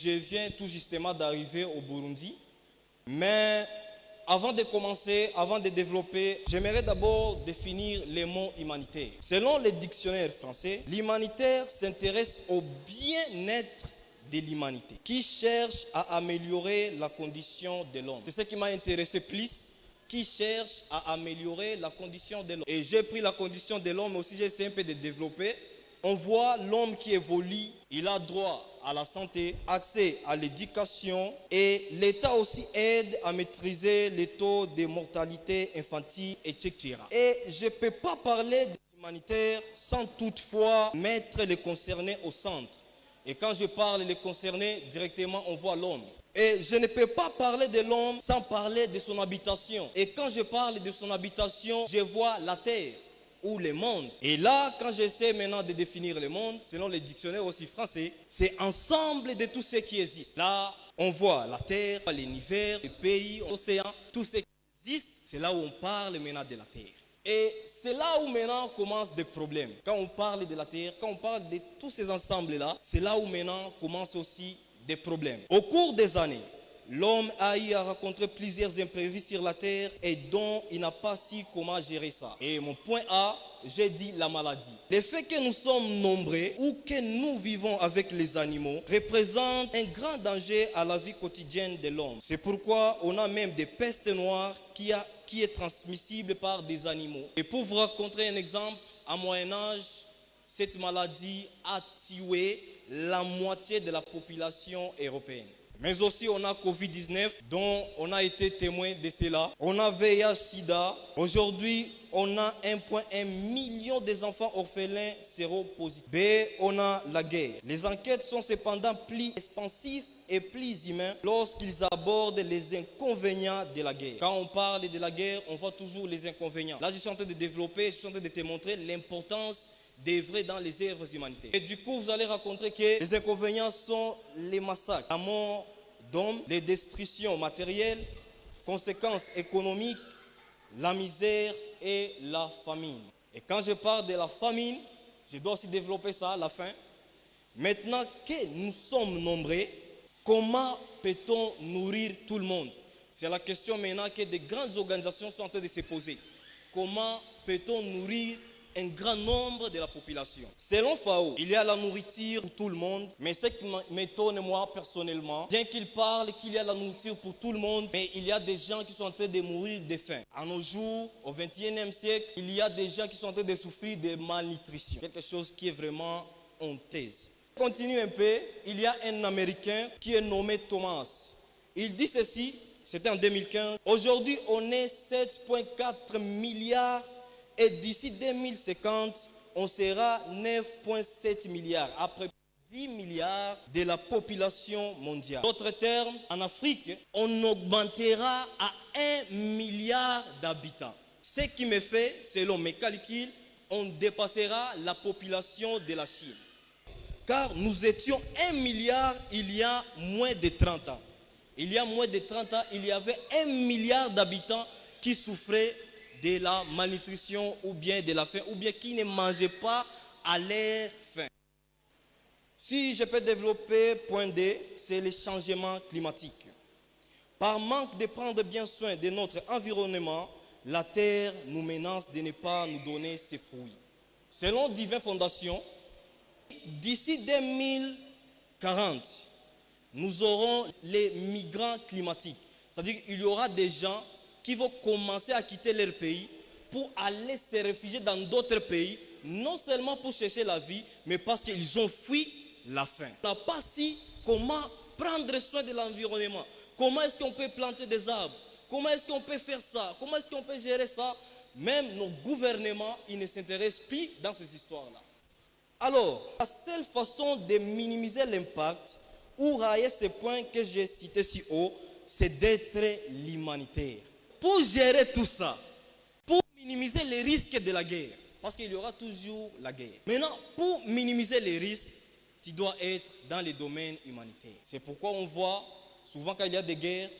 je viens tout justement d'arriver au Burundi. Mais avant de commencer, avant de développer, j'aimerais d'abord définir les mots humanitaires. Selon le dictionnaire français, l'humanitaire s'intéresse au bien-être de l'humanité, qui cherche à améliorer la condition de l'homme. C'est ce qui m'a intéressé plus, qui cherche à améliorer la condition de l'homme. Et j'ai pris la condition de l'homme aussi, j'ai essayé un peu de développer. On voit l'homme qui évolue, il a droit à la santé, accès à l'éducation et l'État aussi aide à maîtriser les taux de mortalité infantile, etc. Et je ne peux pas parler de l'humanitaire sans toutefois mettre les concernés au centre. Et quand je parle des concernés, directement on voit l'homme. Et je ne peux pas parler de l'homme sans parler de son habitation. Et quand je parle de son habitation, je vois la terre ou le monde. Et là, quand j'essaie maintenant de définir le monde, selon les dictionnaires aussi français, c'est ensemble de tout ce qui existe. Là, on voit la terre, l'univers, les pays, l'océan, tout ce qui existe. C'est là où on parle maintenant de la terre. Et c'est là où maintenant commencent des problèmes. Quand on parle de la terre, quand on parle de tous ces ensembles-là, c'est là où maintenant commencent aussi des problèmes. Au cours des années, l'homme a eu à rencontrer plusieurs imprévus sur la terre et dont il n'a pas su comment gérer ça. Et mon point A, j'ai dit la maladie. Le fait que nous sommes nombreux ou que nous vivons avec les animaux représente un grand danger à la vie quotidienne de l'homme. C'est pourquoi on a même des pestes noires qui est transmissible par des animaux. Et pour vous raconter un exemple, à Moyen-Âge, cette maladie a tué la moitié de la population européenne. Mais aussi on a Covid-19 dont on a été témoin de cela. On a VIH-Sida. Aujourd'hui, on a 1,1 million d'enfants orphelins séropositifs. B, on a la guerre. Les enquêtes sont cependant plus expansives et plus humains lorsqu'ils abordent les inconvénients de la guerre. Quand on parle de la guerre, on voit toujours les inconvénients. Là, je suis en train de développer, je suis en train de te montrer l'importance d'œuvrer dans les œuvres humanitaires. Et du coup, vous allez rencontrer que les inconvénients sont les massacres, la mort d'hommes, les destructions matérielles, conséquences économiques, la misère et la famine. Et quand je parle de la famine, je dois aussi développer ça à la fin. Maintenant que nous sommes nombreux, comment peut-on nourrir tout le monde? C'est la question maintenant que de grandes organisations sont en train de se poser. Comment peut-on nourrir un grand nombre de la population? Selon FAO, il y a la nourriture pour tout le monde, mais ce qui m'étonne moi personnellement, bien qu'il parle qu'il y a la nourriture pour tout le monde, mais il y a des gens qui sont en train de mourir de faim. À nos jours, au XXIe siècle, il y a des gens qui sont en train de souffrir de malnutrition. Quelque chose qui est vraiment honteuse. Continue un peu, il y a un Américain qui est nommé Thomas. Il dit ceci, c'était en 2015. Aujourd'hui, on est 7,4 milliards et d'ici 2050, on sera 9,7 milliards, après 10 milliards de la population mondiale. D'autres termes, en Afrique, on augmentera à 1 milliard d'habitants. Ce qui me fait, selon mes calculs, on dépassera la population de la Chine. Car nous étions 1 milliard il y a moins de 30 ans. Il y a moins de 30 ans, il y avait 1 milliard d'habitants qui souffraient de la malnutrition ou bien de la faim, ou bien qui ne mangeaient pas à leur faim. Si je peux développer point D, c'est le changement climatique. Par manque de prendre bien soin de notre environnement, la Terre nous menace de ne pas nous donner ses fruits. Selon diverses fondations, d'ici 2040, nous aurons les migrants climatiques. C'est-à-dire qu'il y aura des gens qui vont commencer à quitter leur pays pour aller se réfugier dans d'autres pays, non seulement pour chercher la vie, mais parce qu'ils ont fui la faim. On n'a pas su comment prendre soin de l'environnement. Comment est-ce qu'on peut planter des arbres? Comment est-ce qu'on peut faire ça? Comment est-ce qu'on peut gérer ça? Même nos gouvernements, ils ne s'intéressent plus dans ces histoires-là. Alors, la seule façon de minimiser l'impact ou railler ces points que j'ai cités si haut, c'est d'être l'humanitaire. Pour gérer tout ça, pour minimiser les risques de la guerre, parce qu'il y aura toujours la guerre. Maintenant, pour minimiser les risques, tu dois être dans les domaines humanitaires. C'est pourquoi on voit souvent quand il y a des guerres,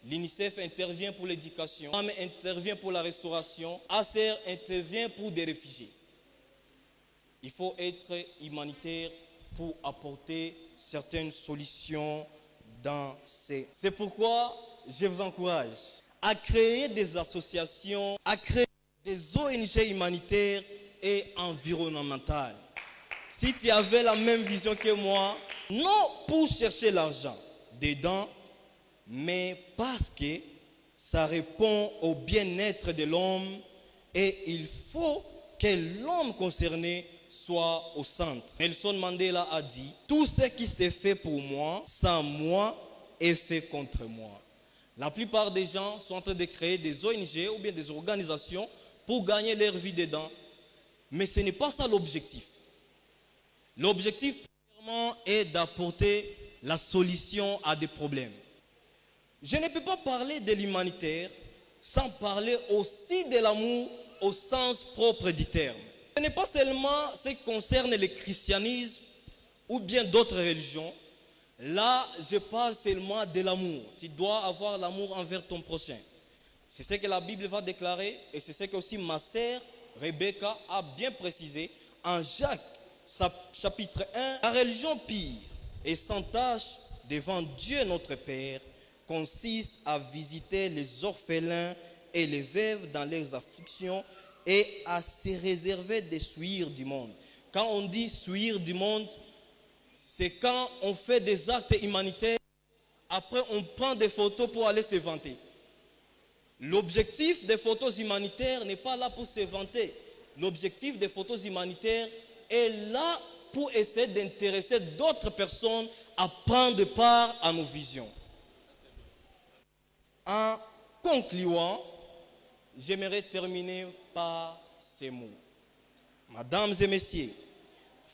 l'UNICEF intervient pour l'éducation, l'AME intervient pour la restauration, ACR intervient pour des réfugiés. Il faut être humanitaire pour apporter certaines solutions dans ces... C'est pourquoi je vous encourage à créer des associations, à créer des ONG humanitaires et environnementales. Si tu avais la même vision que moi, non pour chercher l'argent dedans, mais parce que ça répond au bien-être de l'homme et il faut que l'homme concerné soit au centre. Nelson Mandela a dit, tout ce qui s'est fait pour moi, sans moi, est fait contre moi. La plupart des gens sont en train de créer des ONG ou bien des organisations pour gagner leur vie dedans. Mais ce n'est pas ça l'objectif. L'objectif, premièrement, est d'apporter la solution à des problèmes. Je ne peux pas parler de l'humanitaire sans parler aussi de l'amour au sens propre du terme. Ce n'est pas seulement ce qui concerne le christianisme ou bien d'autres religions. Là, je parle seulement de l'amour. Tu dois avoir l'amour envers ton prochain. C'est ce que la Bible va déclarer et c'est ce que aussi ma sœur Rebecca a bien précisé en Jacques chapitre 1. La religion pire et sans tâche devant Dieu notre Père consiste à visiter les orphelins et les veuves dans leurs afflictions et à se réserver des souillures du monde. Quand on dit souillures du monde, c'est quand on fait des actes humanitaires, après on prend des photos pour aller se vanter. L'objectif des photos humanitaires n'est pas là pour se vanter. L'objectif des photos humanitaires est là pour essayer d'intéresser d'autres personnes à prendre part à nos visions. En concluant, j'aimerais terminer par ces mots. Mesdames et messieurs,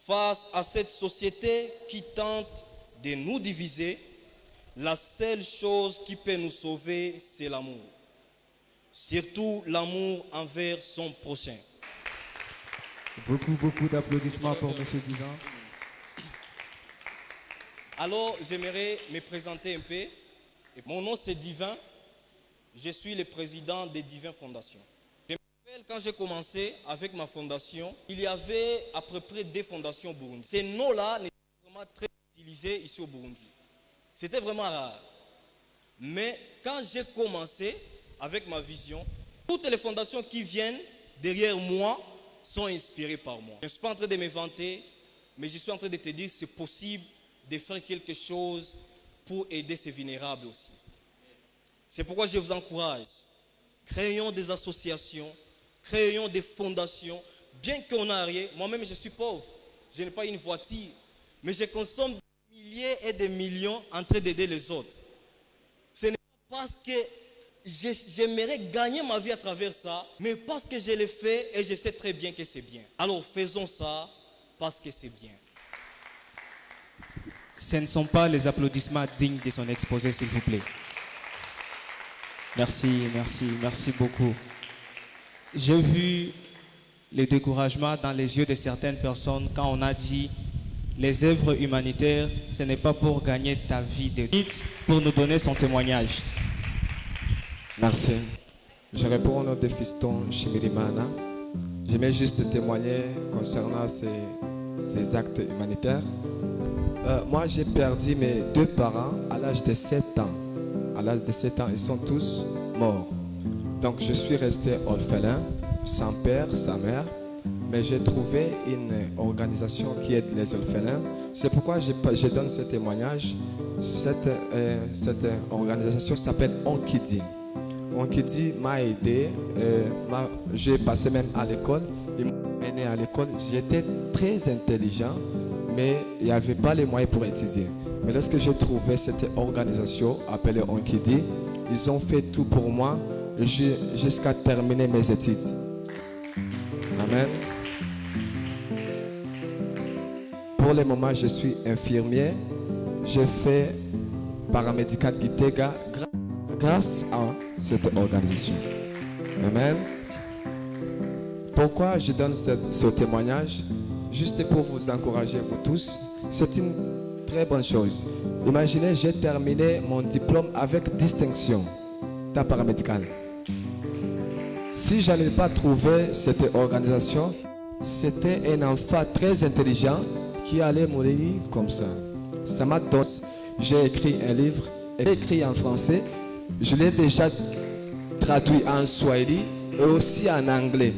face à cette société qui tente de nous diviser, la seule chose qui peut nous sauver, c'est l'amour. Surtout l'amour envers son prochain. Beaucoup d'applaudissements pour M. Divin. Alors, j'aimerais me présenter un peu. Mon nom, c'est Divin. Je suis le président des Divin Fondations. Je me rappelle quand j'ai commencé avec ma fondation, il y avait à peu près 2 fondations au Burundi. Ces noms-là n'étaient pas vraiment très utilisés ici au Burundi. C'était vraiment rare. Mais quand j'ai commencé avec ma vision, toutes les fondations qui viennent derrière moi sont inspirées par moi. Je ne suis pas en train de me vanter, mais je suis en train de te dire que c'est possible de faire quelque chose pour aider ces vulnérables aussi. C'est pourquoi je vous encourage. Créons des associations, créons des fondations. Bien qu'on n'a rien, moi-même je suis pauvre. Je n'ai pas une voiture, mais je consomme des milliers et des millions en train d'aider les autres. Ce n'est pas parce que j'aimerais gagner ma vie à travers ça, mais parce que je le fais et je sais très bien que c'est bien. Alors faisons ça parce que c'est bien. Ce ne sont pas les applaudissements dignes de son exposé, s'il vous plaît. Merci beaucoup. J'ai vu le découragement dans les yeux de certaines personnes quand on a dit les œuvres humanitaires, ce n'est pas pour gagner ta vie de vite, pour nous donner son témoignage. Merci. Je réponds au nom de Fiston Chimirimana. J'aimerais juste témoigner concernant ces actes humanitaires. Moi, j'ai perdu mes 2 parents à l'âge de 7 ans. À l'âge de 7 ans, ils sont tous morts. Donc, je suis resté orphelin, sans père, sans mère. Mais j'ai trouvé une organisation qui aide les orphelins. C'est pourquoi je donne ce témoignage. Cette organisation s'appelle Onkidi. Onkidi m'a aidé. J'ai passé même à l'école. Ils m'ont mené à l'école. J'étais très intelligent, mais il n'y avait pas les moyens pour étudier. Mais lorsque j'ai trouvé cette organisation appelée Onkidi, ils ont fait tout pour moi jusqu'à terminer mes études. Amen. Pour le moment, je suis infirmier. Je fais paramédical Gitega grâce à cette organisation. Amen. Pourquoi je donne ce témoignage? Juste pour vous encourager, vous tous. C'est une très bonne chose. Imaginez, j'ai terminé mon diplôme avec distinction dans paramédical. Si je n'avais pas trouvé cette organisation, c'était un enfant très intelligent qui allait mourir comme ça. Ça m'a donné. J'ai écrit un livre, écrit en français. Je l'ai déjà traduit en swahili et aussi en anglais.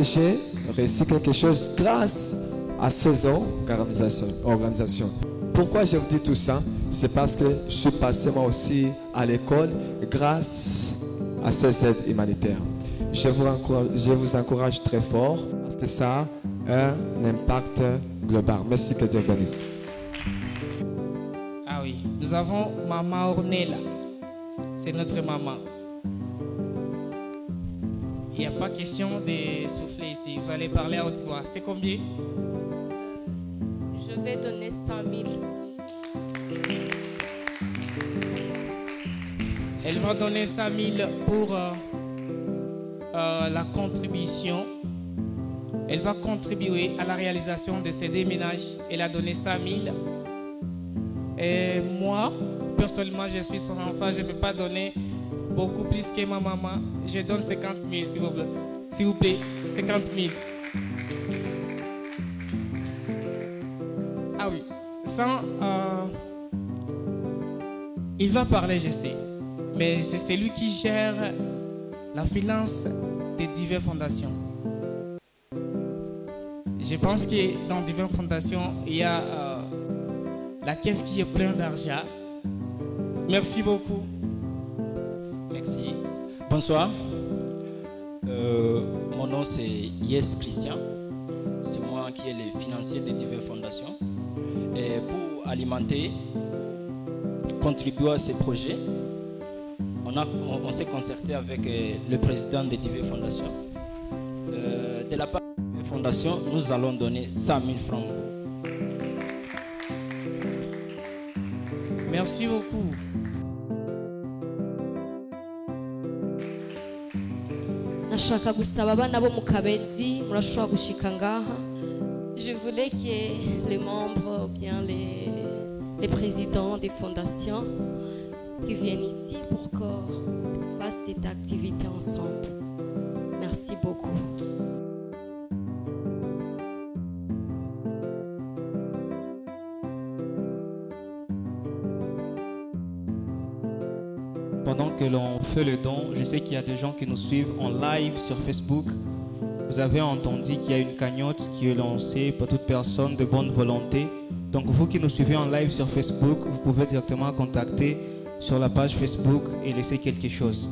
J'ai réussi quelque chose grâce à ces organisations. Pourquoi je vous dis tout ça? C'est parce que je suis passé moi aussi à l'école grâce à ces aides humanitaires. Je vous encourage très fort parce que ça a un impact global. Merci, que Dieu bénisse. Ah oui, nous avons Maman Ornella. C'est notre maman. Il n'y a pas question de souffler ici. Vous allez parler à haute voix. C'est combien? Je vais donner 100 000. Elle va donner 100 000 pour la contribution. Elle va contribuer à la réalisation de ces déménages. Elle a donné 100 000. Et moi, personnellement, je suis son enfant. Je ne peux pas donner beaucoup plus que ma maman. Je donne 50 000, s'il vous plaît. S'il vous plaît, 50 000. Ah oui. Il va parler, je sais. Mais c'est celui qui gère la finance des diverses fondations. Je pense que dans diverses fondations, il y a la caisse qui est pleine d'argent. Merci beaucoup. Merci. Bonsoir. Mon nom c'est Yes Christian. C'est moi qui est le financier des diverses fondations. Et pour alimenter, contribuer à ces projets, on s'est concerté avec le président des diverses fondations. De la part des fondations, nous allons donner 100 000 francs. Merci beaucoup. Nashaka gusaba abana bo mu Kabezi murashobora gushika ngaha. Je voulais que les membres, bien les présidents des fondations qui viennent ici pour qu'on fasse cette activité ensemble. Merci beaucoup. Pendant que l'on fait le don, je sais qu'il y a des gens qui nous suivent en live sur Facebook. Vous avez entendu qu'il y a une cagnotte qui est lancée pour toute personne de bonne volonté. Donc vous qui nous suivez en live sur Facebook, vous pouvez directement contacter sur la page Facebook et laisser quelque chose.